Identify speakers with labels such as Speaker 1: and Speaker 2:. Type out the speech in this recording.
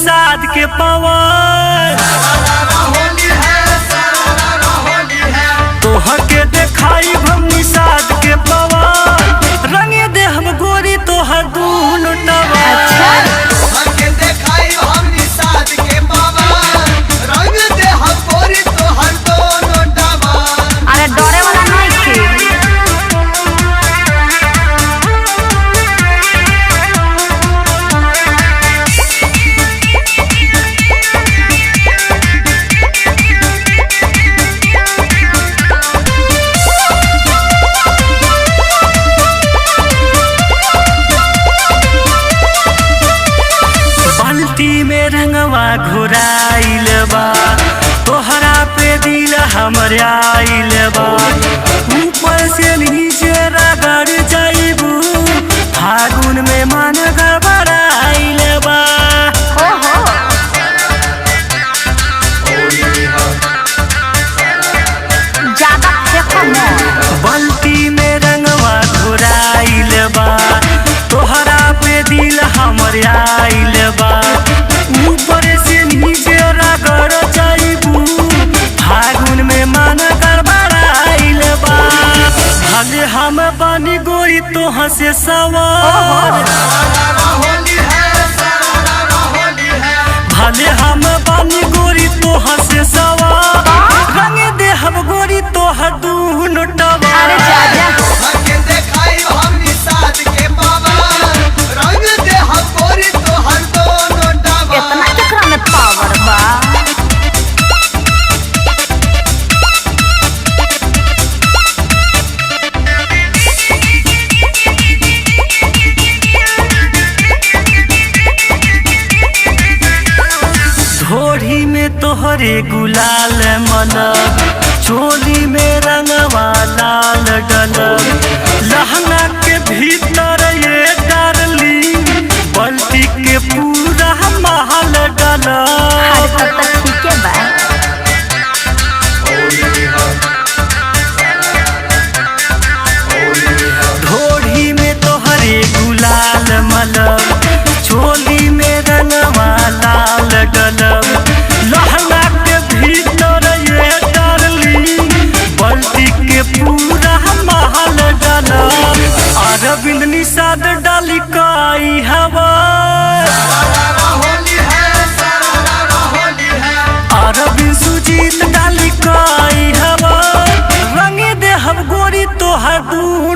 Speaker 1: निषाद के पवन तोहर के देखाई हम निषाद के पवन रंगे दे हम गोरी तोहर दूनो टवन
Speaker 2: अरे डरे वाला नहीं थी।
Speaker 1: बाल्टी में रंगवा घुराइल बा तोहरा पे दिल हमर आइल बा ऊपर से नीचे रगड़ जाइबू फागुन में मन गड़बड़ाइल बा
Speaker 2: ओहो ज्यादा फेंको मत।
Speaker 1: बाल्टी में रंगवा घुराइल बा तोहरा पे दिल हमर आइल बा ऊपर से नीचे रगड़ जाइबू फागुन में मन गड़बड़ाइल बा भले हम बनी गोरी तोह से सवार भले हम बनी गोरी तोह से सवार रंग दे हम गोरी तोह दूनो टवा
Speaker 2: अरे जा जा। इतना केकरा में पावर बा।
Speaker 1: धोड़ी में तोहरे गुलाल मनब चोली में रंगवा लाल डलब लहंगा के भीतर ये डारली बल्टी के पूरा महल
Speaker 2: अरे
Speaker 1: डलब
Speaker 2: तब तक ठीक है बा।
Speaker 1: धोड़ी में तोहरे गुलाल मलब चोली में रंगवा लाल डलब लहंगा के भीतर ये डारली बल्टी के पूरा महल डलब अरविंद निषाद डाली काई हवा अरविंद सुजीत डाली काई हवा रंगे दे हम गोरी तोहर दूनो